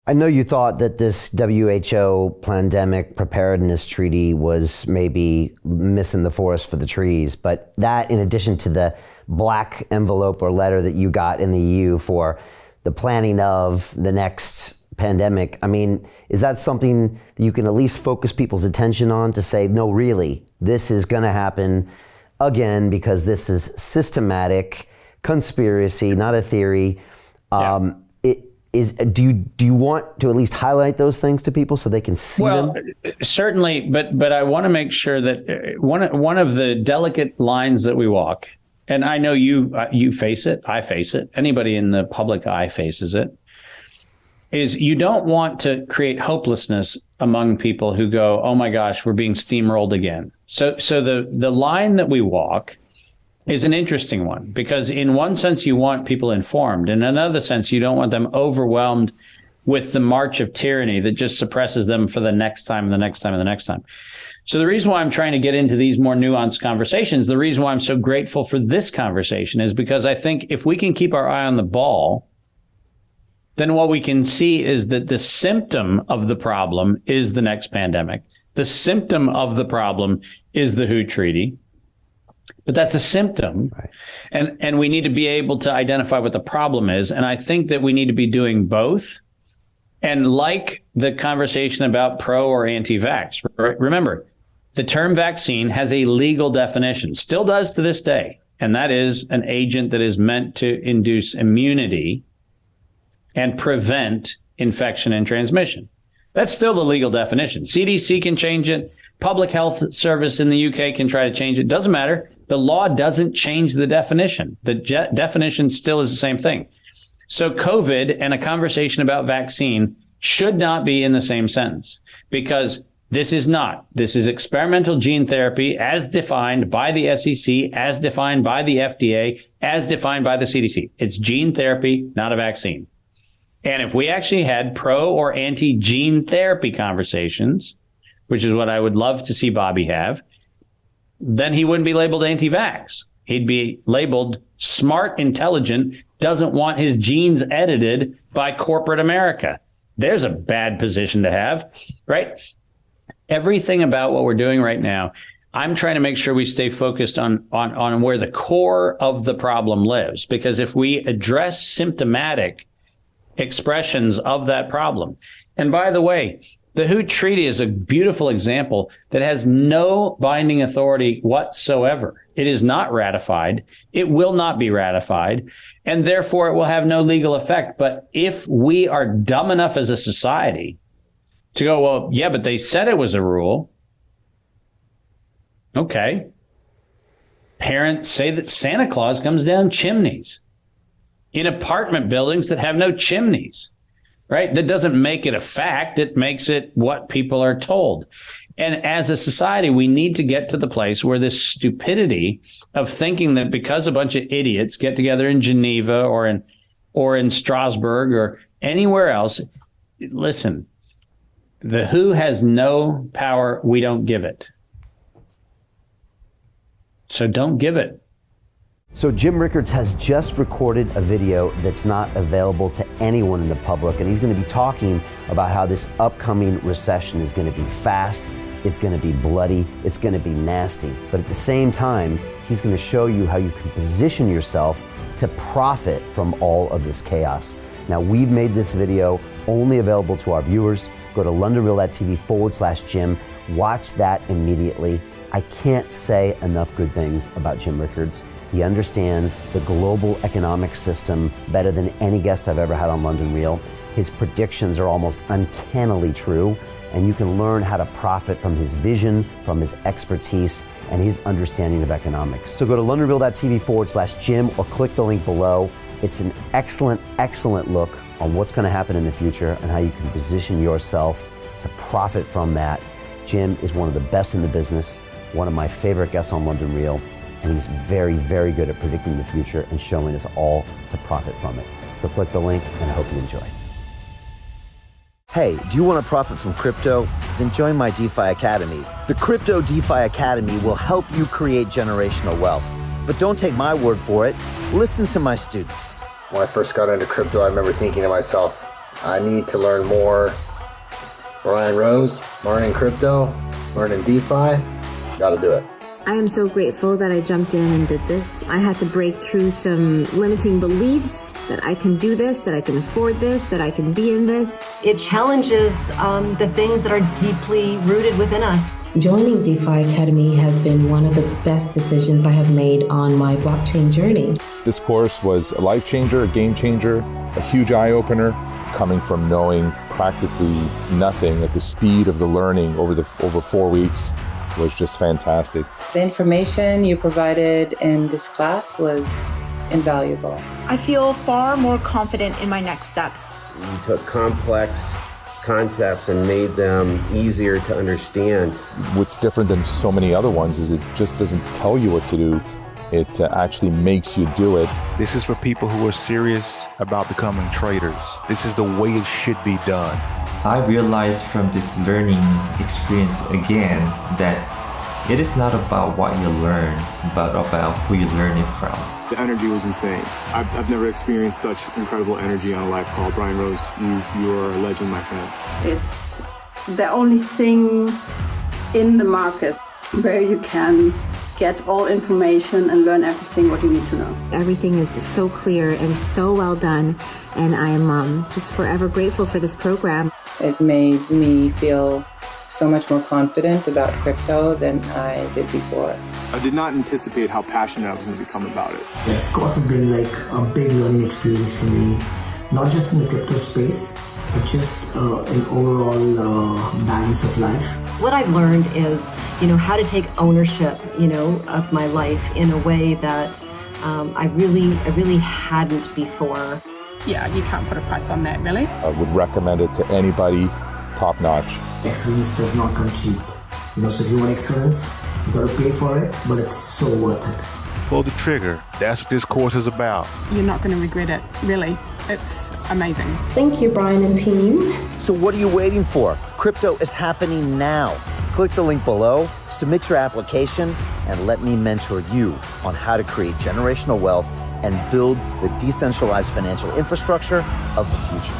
I know you thought that this WHO Plandemic Preparedness Treaty was maybe missing the forest for the trees, but that, in addition to the black envelope or letter that you got in the EU for the planning of the next pandemic, I mean, is that something that you can at least focus people's attention on to say, no, really, this is going to happen again because this is systematic conspiracy, not a theory. Do you want to at least highlight those things to people so they can see them? Certainly, but I want to make sure that one of the delicate lines that we walk, and I know you face it, I face it, anybody in the public eye faces it, is you don't want to create hopelessness among people who go, oh my gosh, we're being steamrolled again. So the line that we walk is an interesting one, because in one sense you want people informed. In another sense, you don't want them overwhelmed with the march of tyranny that just suppresses them for the next time and the next time and the next time. So the reason why I'm trying to get into these more nuanced conversations, the reason why I'm so grateful for this conversation is because I think if we can keep our eye on the ball, then what we can see is that the symptom of the problem is the next pandemic. The symptom of the problem is the WHO Treaty. But that's a symptom. Right. And we need to be able to identify what the problem is. And I think that we need to be doing both. And like the conversation about pro or anti-vax, remember, the term vaccine has a legal definition, still does to this day. And that is an agent that is meant to induce immunity and prevent infection and transmission. That's still the legal definition. CDC can change it. Public Health Service in the UK can try to change it. Doesn't matter. The law doesn't change the definition. The definition still is the same thing. So COVID and a conversation about vaccine should not be in the same sentence, because this is not. This is experimental gene therapy as defined by the SEC, as defined by the FDA, as defined by the CDC. It's gene therapy, not a vaccine. And if we actually had pro or anti-gene therapy conversations, which is what I would love to see Bobby have, then he wouldn't be labeled anti-vax. He'd be labeled smart, intelligent, doesn't want his genes edited by corporate America. There's a bad position to have, right? Everything about what we're doing right now, I'm trying to make sure we stay focused on where the core of the problem lives. Because if we address symptomatic expressions of that problem, and by the way, the WHO Treaty is a beautiful example that has no binding authority whatsoever. It is not ratified. It will not be ratified, and therefore it will have no legal effect. But if we are dumb enough as a society to go, well, yeah, but they said it was a rule. Okay. Parents say that Santa Claus comes down chimneys in apartment buildings that have no chimneys. Right? That doesn't make it a fact. It makes it what people are told. And as a society, we need to get to the place where this stupidity of thinking that because a bunch of idiots get together in Geneva or in Strasbourg or anywhere else, listen, the WHO has no power. We don't give it. So don't give it. So Jim Rickards has just recorded a video that's not available to anyone in the public, and he's going to be talking about how this upcoming recession is going to be fast, it's going to be bloody, it's going to be nasty. But at the same time, he's going to show you how you can position yourself to profit from all of this chaos. Now, we've made this video only available to our viewers. Go to londonreal.tv/Jim. Watch that immediately. I can't say enough good things about Jim Rickards. He understands the global economic system better than any guest I've ever had on London Real. His predictions are almost uncannily true, and you can learn how to profit from his vision, from his expertise, and his understanding of economics. So go to londonreal.tv/Jim or click the link below. It's an excellent, excellent look on what's going to happen in the future and how you can position yourself to profit from that. Jim is one of the best in the business, one of my favorite guests on London Real. And he's very, very good at predicting the future and showing us all to profit from it. So click the link, and I hope you enjoy. Hey, do you want to profit from crypto? Then join my DeFi Academy. The Crypto DeFi Academy will help you create generational wealth. But don't take my word for it. Listen to my students. When I first got into crypto, I remember thinking to myself, I need to learn more. Brian Rose, learning crypto, learning DeFi, gotta do it. I am so grateful that I jumped in and did this. I had to break through some limiting beliefs that I can do this, that I can afford this, that I can be in this. It challenges the things that are deeply rooted within us. Joining DeFi Academy has been one of the best decisions I have made on my blockchain journey. This course was a life changer, a game changer, a huge eye-opener, coming from knowing practically nothing at the speed of the learning over 4 weeks was just fantastic. The information you provided in this class was invaluable. I feel far more confident in my next steps. You took complex concepts and made them easier to understand. What's different than so many other ones is it just doesn't tell you what to do. It actually makes you do it. This is for people who are serious about becoming traders. This is the way it should be done. I realized from this learning experience again that it is not about what you learn, but about who you learn it from. The energy was insane. I've never experienced such incredible energy on a live call. Brian Rose, you are a legend, my friend. It's the only thing in the market where you can get all information and learn everything what you need to know. Everything is so clear and so well done, and I am just forever grateful for this program. It made me feel so much more confident about crypto than I did before. I did not anticipate how passionate I was going to become about it. It's also been like a big learning experience for me, not just in the crypto space, but just an overall balance of life. What I've learned is, how to take ownership, of my life in a way that I really hadn't before. Yeah, you can't put a price on that, really. I would recommend it to anybody, top notch. Excellence does not come cheap. So if you want excellence, you gotta pay for it, but it's so worth it. Pull the trigger. That's what this course is about. You're not going to regret it, really. It's amazing. Thank you, Brian and team. So what are you waiting for? Crypto is happening now. Click the link below, submit your application, and let me mentor you on how to create generational wealth and build the decentralized financial infrastructure of the future.